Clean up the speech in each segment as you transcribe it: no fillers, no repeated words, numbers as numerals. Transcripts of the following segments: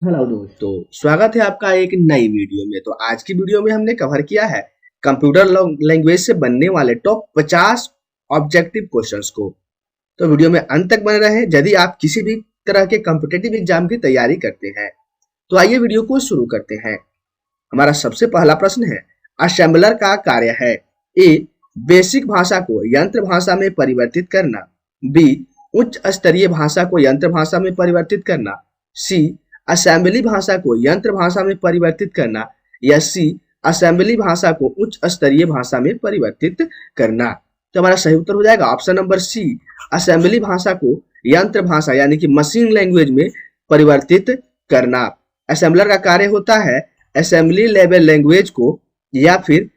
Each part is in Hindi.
हेलो दोस्तों, स्वागत है आपका एक नई वीडियो में। तो आज की वीडियो में हमने कवर किया है कंप्यूटर लैंग्वेज से बनने वाले टॉप 50 ऑब्जेक्टिव क्वेश्चंस को। तो वीडियो में अंत तक बने रहें यदि आप किसी भी तरह के कॉम्पिटिटिव एग्जाम की तैयारी करते हैं। तो आइए वीडियो को शुरू करते हैं। हमारा सबसे पहला प्रश्न है, असेंबलर का कार्य है ए बेसिक भाषा को यंत्र भाषा में परिवर्तित करना, बी उच्च स्तरीय भाषा को यंत्र भाषा में परिवर्तित करना, सी असेंबली भाषा को यंत्र भाषा में परिवर्तित करना, या सी असेंबली भाषा को उच्च स्तरीय भाषा में परिवर्तित करना। तो हमारा सही उत्तर हो जाएगा ऑप्शन नंबर सी, असेंबली भाषा को यंत्र भाषा यानी कि मशीन लैंग्वेज में परिवर्तित करना। असेंबलर का कार्य होता है असेंबली लेवल लैंग्वेज को या फिर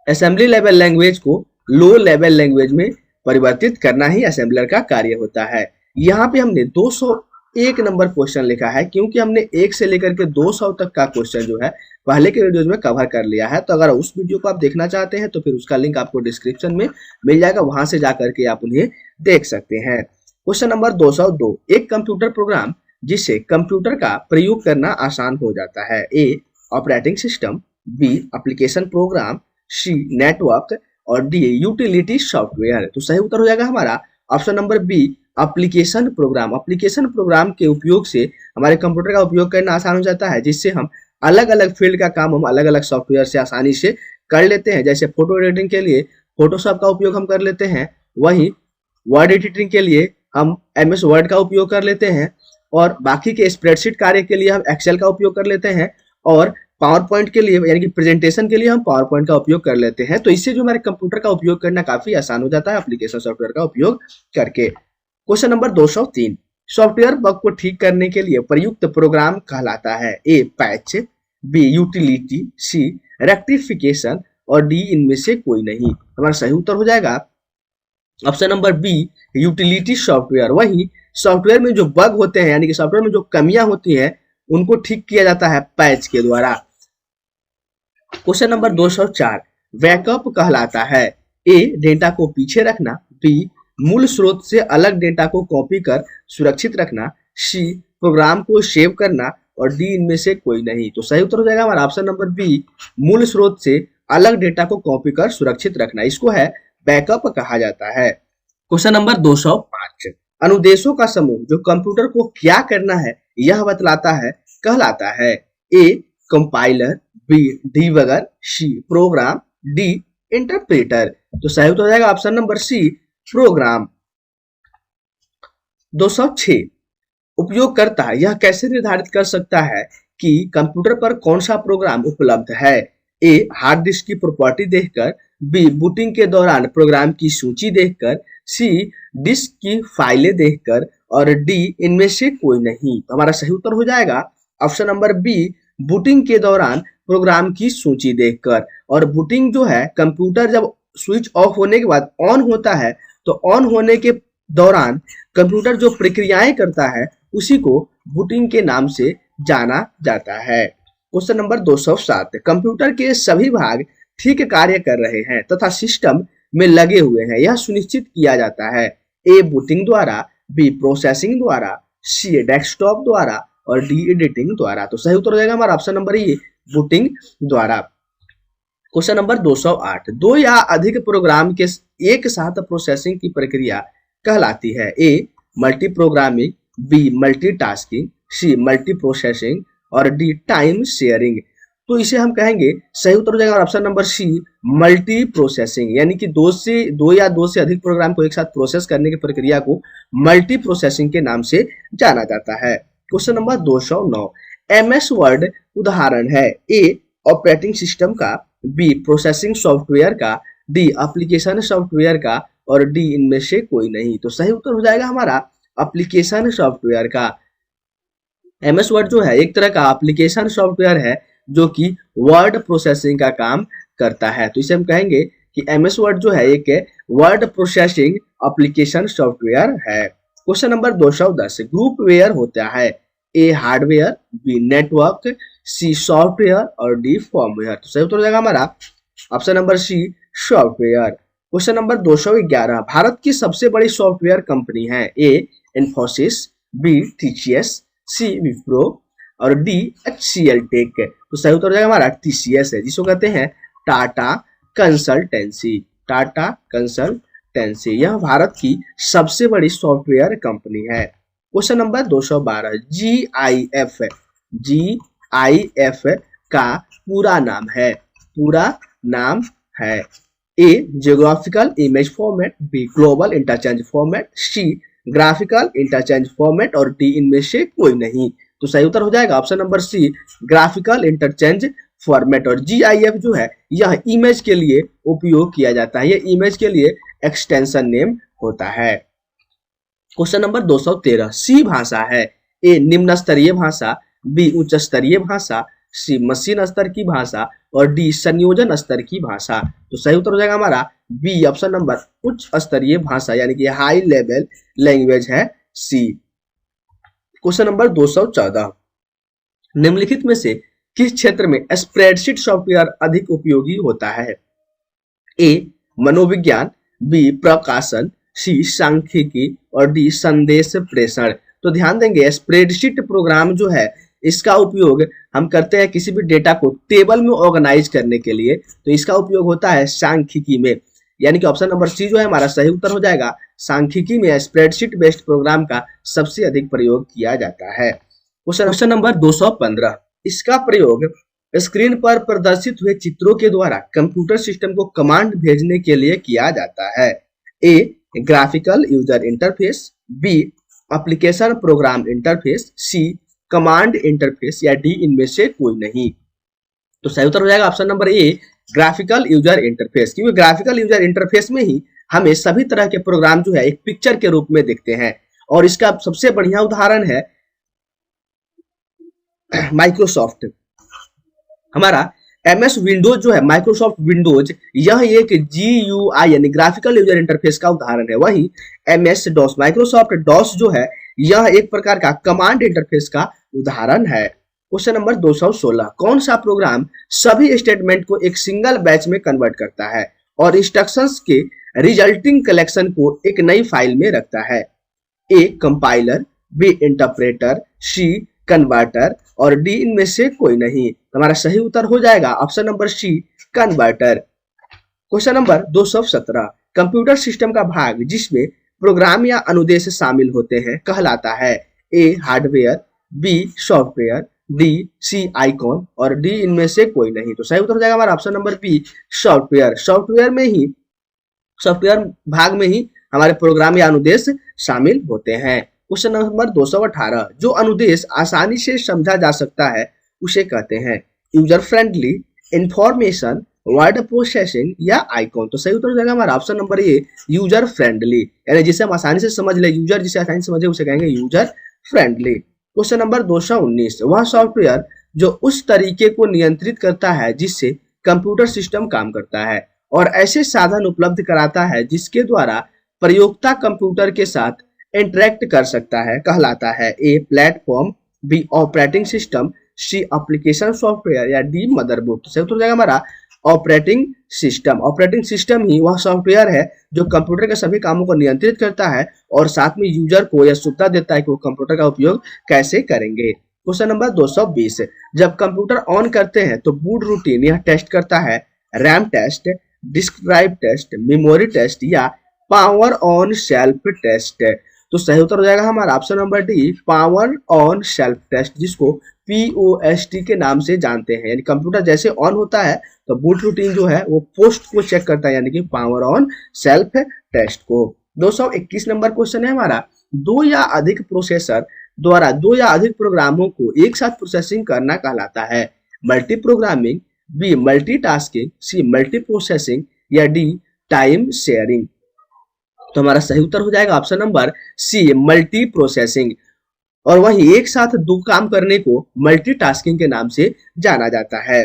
असेंबली लेवल लैंग्वेज को लो लेवल लैंग्वेज में परिवर्तित करना ही असेंबलर का कार्य होता है। यहाँ पे हमने 201 नंबर क्वेश्चन लिखा है क्योंकि हमने 1 से लेकर के 200 तक का क्वेश्चन जो है पहले के वीडियोज में कवर कर लिया है। तो अगर उस वीडियो को आप देखना चाहते हैं तो फिर उसका लिंक आपको डिस्क्रिप्शन में मिल जाएगा, वहां से जाकर के आप उन्हें देख सकते हैं। क्वेश्चन नंबर 202, एक कंप्यूटर प्रोग्राम जिससे कंप्यूटर का प्रयोग करना आसान हो जाता है। A operating system, B application program, C network और डी यूटिलिटी सॉफ्टवेयर। तो सही उत्तर हो जाएगा हमारा option number B, application program. Application program के उपयोग से हमारे कंप्यूटर का उपयोग करना आसान हो जाता है, जिससे हम अलग अलग फील्ड का काम हम अलग अलग सॉफ्टवेयर से आसानी से कर लेते हैं। जैसे फोटो एडिटिंग के लिए फोटोशॉप का उपयोग हम कर लेते हैं, वहीं वर्ड एडिटिंग के लिए हम एमएस वर्ड का उपयोग कर लेते हैं, और बाकी के स्प्रेडशीट कार्य के लिए हम एक्सेल का उपयोग कर लेते हैं, और पावर पॉइंट के लिए यानी कि प्रेजेंटेशन के लिए हम पावर पॉइंट का उपयोग कर लेते हैं। तो इससे जो हमारे कंप्यूटर का उपयोग करना काफी आसान हो जाता है एप्लीकेशन सॉफ्टवेयर का उपयोग करके। क्वेश्चन नंबर 203, सॉफ्टवेयर बग को ठीक करने के लिए प्रयुक्त प्रोग्राम कहलाता है। A patch, B utility, C rectification और डी इनमें से कोई नहीं। हमारा सही उत्तर हो जाएगा option number B, utility software. वही सॉफ्टवेयर में जो बग होते हैं यानी कि सॉफ्टवेयर में जो कमियां होती हैं उनको ठीक किया जाता है पैच के द्वारा। क्वेश्चन नंबर 204, बैकअप कहलाता है। ए डेटा को पीछे रखना, बी मूल स्रोत से अलग डेटा को कॉपी कर सुरक्षित रखना, सी प्रोग्राम को सेव करना और डी इनमें से कोई नहीं। तो सही उत्तर हो जाएगा हमारा ऑप्शन नंबर बी, मूल स्रोत से अलग डेटा को कॉपी कर सुरक्षित रखना। इसको है बैकअप कहा जाता है। क्वेश्चन नंबर 205, अनुदेशों का समूह जो कंप्यूटर को क्या करना है यह बतलाता है कहलाता है। A compiler, B debugger, C program, D interpreter. तो सही उत्तर हो जाएगा ऑप्शन नंबर सी, प्रोग्राम। 206, उपयोगकर्ता यह कैसे निर्धारित कर सकता है कि कंप्यूटर पर कौन सा प्रोग्राम उपलब्ध है। ए हार्ड डिस्क की प्रॉपर्टी देखकर, बी बूटिंग के दौरान प्रोग्राम की सूची देखकर, सी डिस्क की फाइलें देखकर और डी इनमें से कोई नहीं। तो हमारा सही उत्तर हो जाएगा ऑप्शन नंबर बी, बूटिंग के दौरान प्रोग्राम की सूची देखकर। और बूटिंग जो है कंप्यूटर जब स्विच ऑफ होने के बाद ऑन होता है तो ऑन होने के दौरान कंप्यूटर जो प्रक्रियाएं करता है उसी को बूटिंग के नाम से जाना जाता है। क्वेश्चन नंबर 207, कंप्यूटर के सभी भाग ठीक कार्य कर रहे हैं तथा सिस्टम में लगे हुए हैं यह सुनिश्चित किया जाता है। ए बूटिंग द्वारा, बी प्रोसेसिंग द्वारा, सी डेस्कटॉप द्वारा और डी एडिटिंग द्वारा। तो सही उत्तर हो जाएगा हमारा ऑप्शन नंबर ए, बूटिंग द्वारा। क्वेश्चन नंबर 208, दो या अधिक प्रोग्राम के एक साथ प्रोसेसिंग की प्रक्रिया कहलाती है। A multi programming, B multitasking, C multi processing और डी टाइम शेयरिंग। तो इसे हम कहेंगे सही उत्तर हो जाएगा option number C, multi processing. यानी कि दो या दो से अधिक प्रोग्राम को एक साथ प्रोसेस करने की प्रक्रिया को मल्टी प्रोसेसिंग के नाम से जाना जाता है। क्वेश्चन नंबर 209, एमएस वर्ड उदाहरण है। ए ऑपरेटिंग सिस्टम का, बी प्रोसेसिंग सॉफ्टवेयर का, डी एप्लीकेशन सॉफ्टवेयर का और डी इनमें से कोई नहीं। तो सही उत्तर हो जाएगा हमारा एप्लीकेशन सॉफ्टवेयर का। एमएस वर्ड जो है एक तरह का एप्लीकेशन सॉफ्टवेयर है जो कि वर्ड प्रोसेसिंग का काम करता है। तो इसे हम कहेंगे कि एमएस वर्ड जो है एक वर्ड प्रोसेसिंग एप्लीकेशन सॉफ्टवेयर है। क्वेश्चन नंबर 210, ग्रुपवेयर होता है। A hardware, B network, C software और डी फॉर्मवेयर। तो सही उत्तर हो जाएगा हमारा option number C, software. Question number 211, भारत की सबसे बड़ी सॉफ्टवेयर कंपनी है। A Infosys, B TCS, C Wipro और डी HCL टेक। तो सही उत्तर हो जाएगा हमारा TCS है, जिसको कहते हैं टाटा कंसल्टेंसी। टाटा कंसल्टेंसी यह भारत की सबसे बड़ी सॉफ्टवेयर कंपनी है। क्वेश्चन नंबर 212, GIF का पूरा नाम है A geographical image format, B global interchange format, C graphical interchange format और डी इनमें से कोई नहीं। तो सही उत्तर हो जाएगा option number C graphical interchange format. और GIF जो है यह इमेज के लिए उपयोग किया जाता है, यह इमेज के लिए एक्सटेंशन नेम होता है। क्वेश्चन नंबर 213, सी भाषा है ए निम्न स्तरीय भाषा, बी उच्च स्तरीय भाषा, सी मशीन स्तर की भाषा और डी संयोजन स्तर की भाषा। तो सही उत्तर हो जाएगा हमारा बी ऑप्शन नंबर उच्च स्तरीय भाषा, यानी कि हाई लेवल लैंग्वेज है सी। क्वेश्चन नंबर 214, निम्नलिखित में से किस क्षेत्र में स्प्रेडशीट सॉफ्टवेयर अधिक उपयोगी होता है? ए मनोविज्ञान, बी प्रकाशन, सी सांख्यिकी और डी संदेश प्रेषण। तो ध्यान देंगे स्प्रेडशीट प्रोग्राम जो है इसका उपयोग हम करते हैं किसी भी डेटा को टेबल में ऑर्गेनाइज करने के लिए, तो इसका उपयोग होता है सांख्यिकी में, यानी कि ऑप्शन नंबर सी जो है हमारा सही उत्तर हो जाएगा। सांख्यिकी में स्प्रेडशीट बेस्ड प्रोग्राम का सबसे अधिक प्रयोग किया जाता है। क्वेश्चन नंबर 215, इसका प्रयोग स्क्रीन पर प्रदर्शित हुए चित्रों के द्वारा कंप्यूटर सिस्टम को कमांड भेजने के लिए किया जाता है। A graphical user interface, B application program interface, C command interface या डी इनमें से कोई नहीं। तो सही उत्तर हो जाएगा option number A graphical user interface, क्योंकि ग्राफिकल यूजर इंटरफेस में ही हमें सभी तरह के प्रोग्राम जो है एक पिक्चर के रूप में दिखते हैं। और इसका सबसे बढ़िया उदाहरण है माइक्रोसॉफ्ट। हमारा MS विंडोज जो है माइक्रोसॉफ्ट विंडोज, यह एक GUI यानी ग्राफिकल यूजर इंटरफेस का उदाहरण है। वहीं MS DOS माइक्रोसॉफ्ट DOS जो है यह एक प्रकार का कमांड इंटरफेस का उदाहरण है। क्वेश्चन नंबर 216, कौन सा प्रोग्राम सभी स्टेटमेंट को एक सिंगल बैच में कन्वर्ट करता है और इंस्ट्रक्शंस के रिजल्टिंग कलेक्शन को एक नई फाइल में रखता है? A compiler, B interpreter, C converter और डी इनमें से कोई नहीं। हमारा सही उत्तर हो जाएगा option number C converter. Question number 217, computer system का भाग जिसमें प्रोग्राम या अनुदेश शामिल होते हैं कहलाता है? A hardware, B software, D C icon और डी इनमें से कोई नहीं। तो सही उत्तर हो जाएगा हमारा option number B software. Software भाग में ही हमारे प्रोग्राम या अनुदेश शामिल होते हैं। क्वेश्चन नंबर 218, जो अनुदेश आसानी से समझा जा सकता है उसे कहते हैं? User friendly, information, word processing या आइकॉन। तो सही उत्तर हो जाएगा हमारा option number a user friendly, यानी जिसे हम आसानी से समझ ले, यूजर जिसे आसानी से समझे उसे कहेंगे यूजर फ्रेंडली। क्वेश्चन नंबर 219, वह सॉफ्टवेयर जो उस तरीके को नियंत्रित करता है जिससे कंप्यूटर सिस्टम काम करता है और ऐसे साधन उपलब्ध कराता है जिसके द्वारा प्रयोक्ता कंप्यूटर के साथ इंटरेक्ट कर सकता है कहलाता है? A platform, B operating system, C application software या डी मदरबोर्ड। तो सही उत्तर हो जाएगा हमारा ऑपरेटिंग सिस्टम। ऑपरेटिंग सिस्टम ही वह सॉफ्टवेयर है जो कंप्यूटर के सभी कामों को नियंत्रित करता है और साथ में यूजर को यह सुविधा देता है कि वो कंप्यूटर का उपयोग कैसे करेंगे। क्वेश्चन नंबर 220, जब कंप्यूटर ऑन करते हैं तो बूट रूटीन यह टेस्ट करता है RAM test, disk drive test, memory test या पावर ऑन सेल्फ टेस्ट। तो सही उत्तर हो जाएगा हमारा option number D power on self test, जिसको POST के नाम से जानते हैं। यानी कंप्यूटर जैसे ऑन होता है तो बूट रूटीन जो है वो पोस्ट को चेक करता है, यानी कि पावर ऑन सेल्फ टेस्ट को। 221 नंबर क्वेश्चन है हमारा, दो या अधिक प्रोसेसर द्वारा दो या अधिक प्रोग्रामों को एक साथ प्रोसेसिंग करना कहलाता है? Multi programming, B multitasking, C multi processing या डी टाइम शेयरिंग। तो हमारा सही उत्तर हो जाएगा option number C multi processing. और वहीं एक साथ दो काम करने को मल्टीटास्किंग के नाम से जाना जाता है।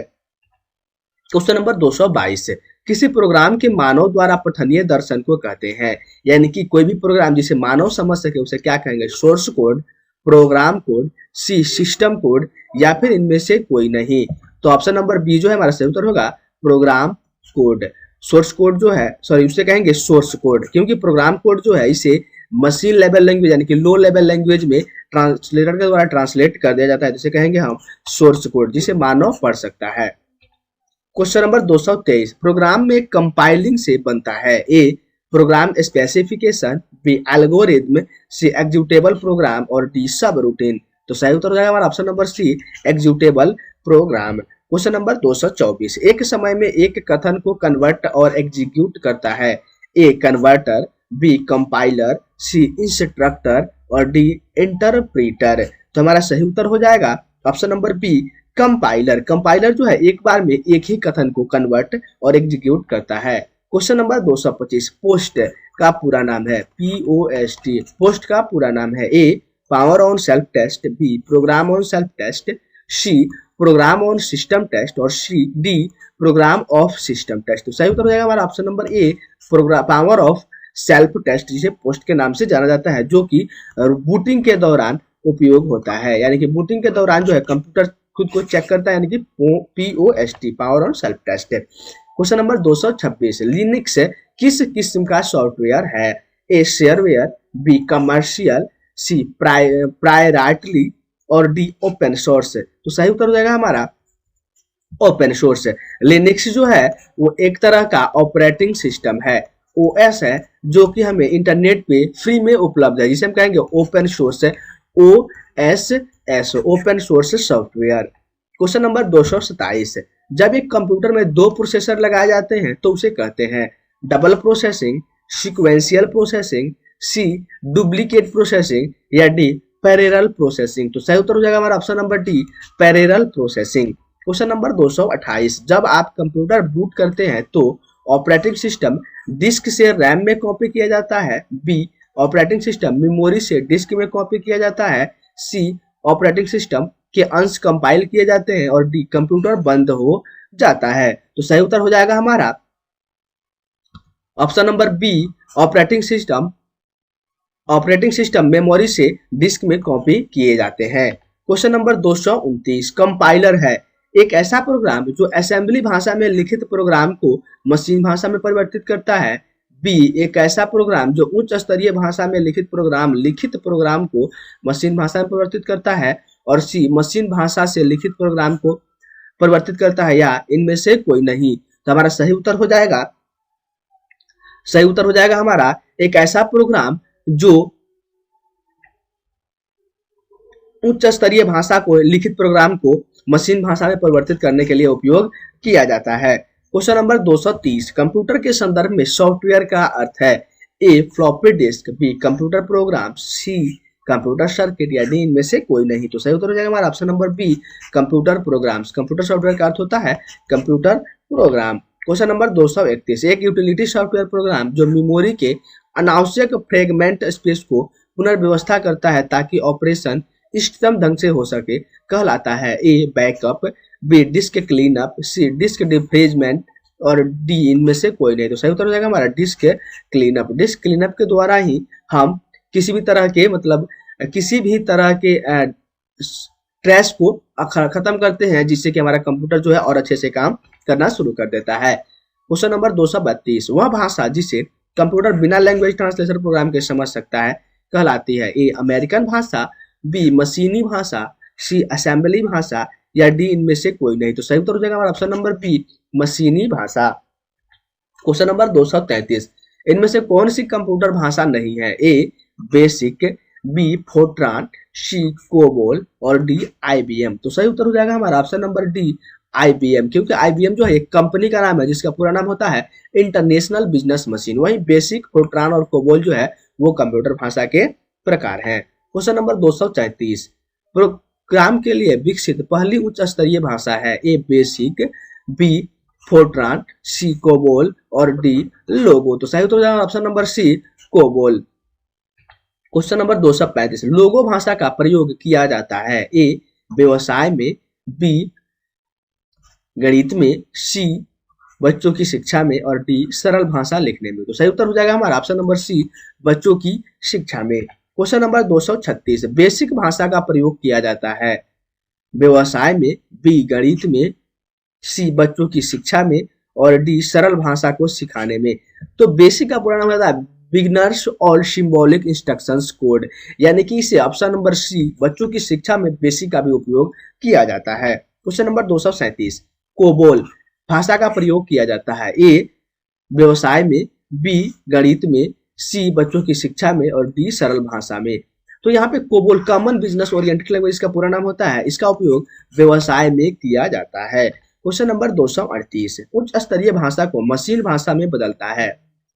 क्वेश्चन नंबर 222, किसी प्रोग्राम के मानव द्वारा पठनीय दर्शन को कहते हैं? यानी कि कोई भी प्रोग्राम जिसे मानव समझ सके उसे क्या कहेंगे? सोर्स कोड, प्रोग्राम कोड, सी सिस्टम कोड या फिर इनमें से कोई नहीं। तो ऑप्शन नंबर बी जो है हमारा सही उत्तर होगा प्रोग्राम कोड। सोर्स कोड जो है उसे कहेंगे सोर्स कोड, क्योंकि प्रोग्राम कोड जो है इसे मशीन लेवल लैंग्वेज यानी कि लो लेवल लैंग्वेज में ट्रांसलेटर के द्वारा ट्रांसलेट कर दिया जाता है, जिसे कहेंगे हम सोर्स कोड, जिसे मानव पढ़ सकता है। क्वेश्चन नंबर 223, प्रोग्राम में कंपाइलिंग से बनता है। A program specification, B algorithm, C executable program और डी सब रूटीन। तो सही उत्तर हो जाएगा हमारा option number C executable program. Question number 224, एक समय में एक कथन को कन्वर्ट और एग्जीक्यूट करता है। A converter, B compiler, C instructor और डी इंटरप्रीटर। तो हमारा सही उत्तर हो जाएगा option number B compiler. Compiler जो है एक बार में एक ही कथन को कन्वर्ट और एग्जीक्यूट करता है। क्वेश्चन नंबर 225, पोस्ट का पूरा नाम है। POST, पोस्ट का पूरा नाम है। A power on self test, B program on self test, C program on system test और सी D program of system test. तो सही उत्तर हो जाएगा हमारा option number A program power of self test, जिसे पोस्ट के नाम से जाना जाता है, जो कि बूटिंग के दौरान उपयोग होता है। यानी कि बूटिंग के दौरान जो है कंप्यूटर खुद को चेक करता है, यानी कि POST power on self test. Question number 226, Linux किस किस्म का सॉफ्टवेयर है। A shareware, B commercial, C priority और डी ओपन सोर्स। तो सही उत्तर हो जाएगा हमारा ओपन सोर्स। लिनक्स जो है वो एक तरह का ऑपरेटिंग सिस्टम है, OS है, जो कि हमें इंटरनेट पे फ्री में उपलब्ध है, जिसे हम कहेंगे open source OSS, open source software. Question number 227, जब एक कंप्यूटर में दो प्रोसेसर लगाए जाते हैं तो उसे कहते हैं डबल प्रोसेसिंग, सीक्वेंशियल प्रोसेसिंग, सी डुप्लीकेट प्रोसेसिंग या डी पैरेलल प्रोसेसिंग। तो सही उत्तर हो जाएगा हमारा option number D parallel processing. Question number 228, जब आप कंप्यूटर बूट करते हैं तो ऑपरेटिंग सिस्टम डिस्क से रैम में कॉपी किया जाता है, बी ऑपरेटिंग सिस्टम मेमोरी से डिस्क में कॉपी किया जाता है, सी ऑपरेटिंग सिस्टम के अंश कंपाइल किए जाते हैं और डी कंप्यूटर बंद हो जाता है। तो सही उत्तर हो जाएगा हमारा option number B operating system memory से डिस्क में कॉपी किए जाते हैं। क्वेश्चन नंबर 229, कंपाइलर है एक ऐसा प्रोग्राम जो असेंबली भाषा में लिखित प्रोग्राम को मशीन भाषा में परिवर्तित करता है, बी एक ऐसा प्रोग्राम जो उच्च स्तरीय भाषा में लिखित प्रोग्राम को मशीन भाषा में परिवर्तित करता है, और सी मशीन भाषा से लिखित प्रोग्राम को परिवर्तित करता है, या इनमें से कोई नहीं। तो हमारा सही उत्तर हो जाएगा हमारा एक ऐसा प्रोग्राम जो उच्च स्तरीय भाषा को लिखित प्रोग्राम को मशीन भाषा में परिवर्तित करने के लिए उपयोग किया जाता है। क्वेश्चन नंबर 230, कंप्यूटर के संदर्भ में सॉफ्टवेयर का अर्थ है। A floppy disk, B computer program, C computer circuit या डी इनमें से कोई नहीं। तो सही उत्तर हो जाएगा हमारा option number B computer programs. Computer software का अर्थ होता है कंप्यूटर प्रोग्राम। क्वेश्चन नंबर 231, एक यूटिलिटी सॉफ्टवेयर प्रोग्राम जो मेमोरी के अनावश्यक फ्रेगमेंट स्पेस को पुनर्व्यवस्था करता है ताकि ऑपरेशन इष्टतम ढंग से हो सके कहलाता है। A backup, B disk cleanup, C disk defragment और डी इनमें से कोई नहीं। तो सही उत्तर हो जाएगा हमारा डिस्क क्लीनअप। डिस्क क्लीनअप के द्वारा ही हम किसी भी तरह के ट्रैश को खत्म करते हैं, जिससे कि हमारा कंप्यूटर जो है और अच्छे से काम करना शुरू कर देता है। क्वेश्चन नंबर 232, वह भाषा जिसे कंप्यूटर बिना लैंग्वेज ट्रांसलेशन प्रोग्राम के समझ सकता है कहलाती है। ए अमेरिकन भाषा, बी मशीनी भाषा, सी असेंबली भाषा या डी इनमें से कोई नहीं। तो सही उत्तर हो जाएगा हमारा ऑप्शन नंबर बी मशीनी भाषा। क्वेश्चन नंबर 233, इनमें से कौन सी कंप्यूटर भाषा नहीं है। A BASIC, B FORTRAN, C COBOL और डी IBM। तो सही उत्तर हो जाएगा हमारा ऑप्शन नंबर डी IBM, क्योंकि IBM जो है एक कंपनी का नाम है जिसका पूरा नाम होता है इंटरनेशनल बिजनेस मशीन। वहीं बेसिक, फोर्ट्रान और कोबोल जो है वो कंप्यूटर भाषा के प्रकार हैं। क्वेश्चन नंबर 234, प्रोग्राम के लिए विकसित पहली उच्च स्तरीय भाषा है। A BASIC, B FORTRAN, C COBOL और डी लोगो। तो सही उत्तर हो जाएगा option number C COBOL. Question number 235, Logo भाषा का प्रयोग किया जाता है। ए व्यवसाय में, बी गणित में, सी बच्चों की शिक्षा में और डी सरल भाषा लिखने में। तो सही उत्तर हो जाएगा हमारा ऑप्शन नंबर सी बच्चों की शिक्षा में। क्वेश्चन नंबर 236, बेसिक भाषा का प्रयोग किया जाता है व्यवसाय में, बी गणित में, सी बच्चों की शिक्षा में और डी सरल भाषा को सिखाने में। तो बेसिक का पूरा नाम होता है बिगनर्स और सिंबॉलिक इंस्ट्रक्शंस कोड, यानी कि इसे ऑप्शन नंबर सी बच्चों की शिक्षा में बेसिक का भी उपयोग किया जाता है। क्वेश्चन नंबर 237, कोबोल भाषा का प्रयोग किया जाता है। ए व्यवसाय में, बी गणित में, सी बच्चों की शिक्षा में और डी सरल भाषा में। तो यहाँ पे COBOL common business oriented language का पूरा नाम होता है। इसका उपयोग व्यवसाय में किया जाता है। क्वेश्चन नंबर 238, उच्च स्तरीय भाषा को मशीन भाषा में बदलता है।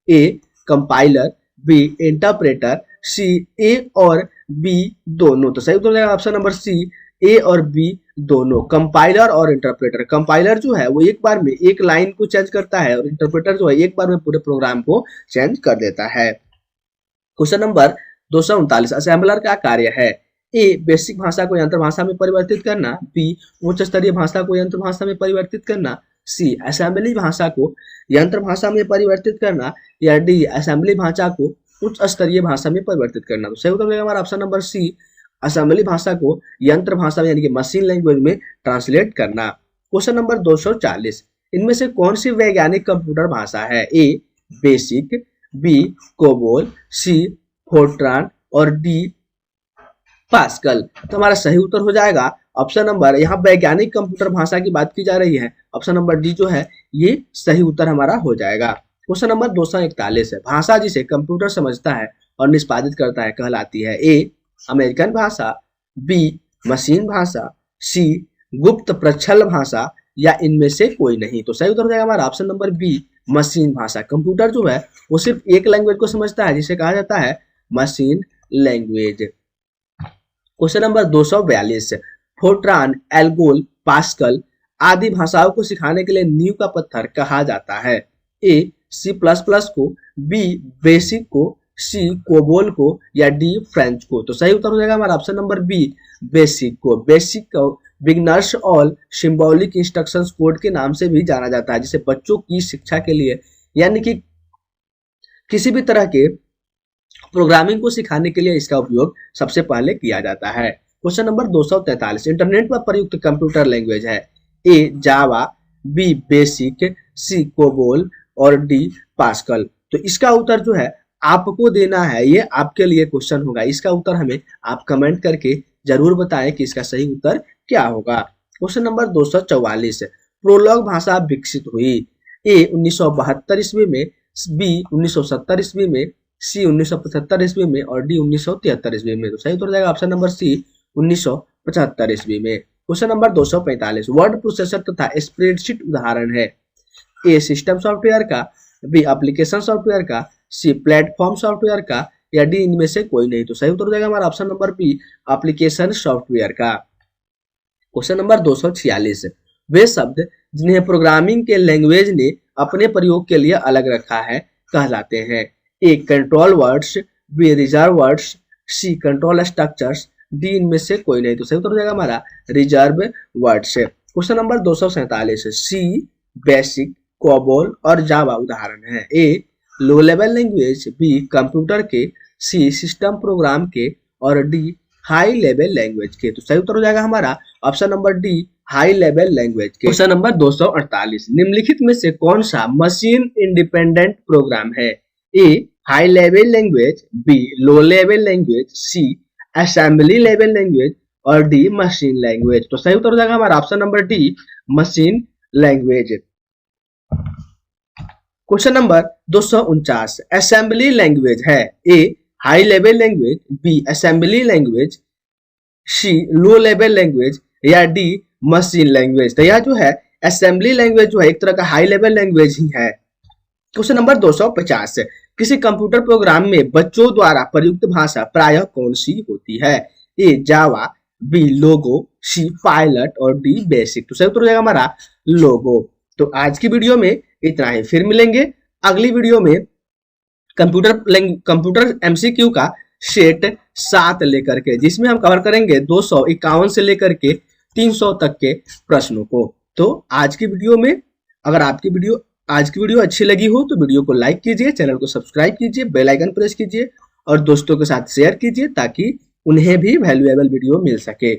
ए कंपाइलर, बी इंटरप्रेटर, सी ए और बी दोनों। तो सही उत्तर ऑप्शन नंबर सी ए और बी दोनों, कंपाइलर और इंटरप्रेटर। कंपाइलर जो है वो एक बार में एक लाइन को चेंज करता है और इंटरप्रेटर जो है एक बार में पूरे प्रोग्राम को चेंज कर देता है। क्वेश्चन नंबर 239, असेंबलर का कार्य है। ए बेसिक भाषा को यंत्र भाषा में परिवर्तित करना, बी उच्च स्तरीय भाषा को यंत्र भाषा में परिवर्तित करना, सी असेंबली भाषा को यंत्र भाषा में परिवर्तित करना या डी असेंबली भाषा को उच्च स्तरीय भाषा में परिवर्तित करना। तो सही उत्तर होगा हमारा ऑप्शन नंबर सी, असेंबली भाषा को यंत्र भाषा में यानी कि मशीन लैंग्वेज में ट्रांसलेट करना। क्वेश्चन नंबर 240, इनमें से कौन सी वैज्ञानिक कंप्यूटर भाषा है। A BASIC, B COBOL, C Fortran और डी पास्कल। तो हमारा सही उत्तर हो जाएगा ऑप्शन नंबर, यहाँ वैज्ञानिक कंप्यूटर भाषा की बात की जा रही है, ऑप्शन नंबर डी जो है ये सही उत्तर हमारा हो जाएगा। क्वेश्चन नंबर 241 है, भाषा जिसे कंप्यूटर समझता है और निष्पादित करता है कहलाती है। ए अमेरिकन भाषा, बी मशीन भाषा, सी गुप्त प्रच्छल भाषा या इनमें से कोई नहीं। तो सही उत्तर हो जाएगा हमारा ऑप्शन नंबर बी, मशीन भाषा। कंप्यूटर जो है वो सिर्फ एक लैंग्वेज को समझता है जिसे कहा जाता है machine language. Question number 242, Fortran, ALGOL, pascal आदि भाषाओं को सिखाने के लिए नींव का पत्थर कहा जाता है। ए सी प्लस प्लस को, बी बेसिक को, सी कोबोल को या डी फ्रेंच को। तो सही उत्तर हो जाएगा हमारा ऑप्शन नंबर बी, बेसिक को। बेसिक को बिगनर्स और सिंबॉलिक इंस्ट्रक्शंस कोड के नाम से भी जाना जाता है, जिसे बच्चों की शिक्षा के लिए यानी कि किसी भी तरह के प्रोग्रामिंग को सिखाने के लिए इसका उपयोग सबसे पहले किया जाता है। क्वेश्चन नंबर 243, इंटरनेट पर प्रयुक्त कंप्यूटर लैंग्वेज है। ए जावा, बी बेसिक, सी कोबोल और डी पास्कल। तो इसका उत्तर जो है आपको देना है, ये आपके लिए क्वेश्चन होगा। इसका उत्तर हमें आप कमेंट करके जरूर बताएं कि इसका सही उत्तर क्या होगा। क्वेश्चन नंबर 244, प्रोलॉग भाषा विकसित हुई। ए 1972 ईस्वी में, बी 1970 ईस्वी में, सी 1975 ईस्वी में और डी 1973 ईस्वी में। तो सही उत्तर जाएगा ऑप्शन नंबर सी, 1975 ईस्वी में। क्वेश्चन नंबर 245, वर्ड प्रोसेसर तथा स्प्रेडशीट उदाहरण है। ए सिस्टम सॉफ्टवेयर का, बी एप्लीकेशन सॉफ्टवेयर का, सी प्लेटफॉर्म सॉफ्टवेयर का या डी इनमें से कोई नहीं। तो सही उत्तर हो जाएगा हमारा option number B, application software का। क्वेश्चन नंबर 246, वे शब्द जिन्हें प्रोग्रामिंग के लैंग्वेज ने अपने प्रयोग के लिए अलग रखा है कहलाते हैं। A control words, B reserve words, C control structures, D इनमें से कोई नहीं। तो सही उत्तर हो जाएगा हमारा reserve words. Question number 247, C BASIC, COBOL और जावा उदाहरण है। A low level language, B computer के, सी सिस्टम प्रोग्राम के और डी हाई लेवल लैंग्वेज के। तो सही उत्तर हो जाएगा हमारा option number D, high level language के। क्वेश्चन नंबर 248, निम्नलिखित में से कौन सा मशीन इंडिपेंडेंट प्रोग्राम है। A high level language, B low level language, C assembly level language और डी मशीन लैंग्वेज। तो सही उत्तर हो जाएगा हमारा option number D, machine language. Question number 249, assembly language है। A high level language, B assembly language, C low level language या डी मशीन लैंग्वेज। तो यह जो है असेंबली लैंग्वेज जो है एक तरह का हाई लेवल लैंग्वेज ही है। क्वेश्चन नंबर 250, किसी कंप्यूटर प्रोग्राम में बच्चों द्वारा प्रयुक्त भाषा प्रायः कौन सी होती है। ए जावा, बी लोगो, सी पायलट और डी बेसिक। तो सही उत्तर हो जाएगा हमारा लोगो। तो आज की वीडियो में इतना ही, फिर मिलेंगे अगली वीडियो में कंप्यूटर एमसीक्यू का सेट 7 लेकर के, जिसमें हम कवर करेंगे 251 से लेकर के 300 तक के प्रश्नों को। तो आज की वीडियो में अगर आपकी आज की वीडियो अच्छी लगी हो तो वीडियो को लाइक कीजिए, चैनल को सब्सक्राइब कीजिए, बेल आइकन प्रेस कीजिए और दोस्तों के साथ शेयर कीजिए ताकि उन्हें भी वैल्यूएबल वीडियो मिल सके।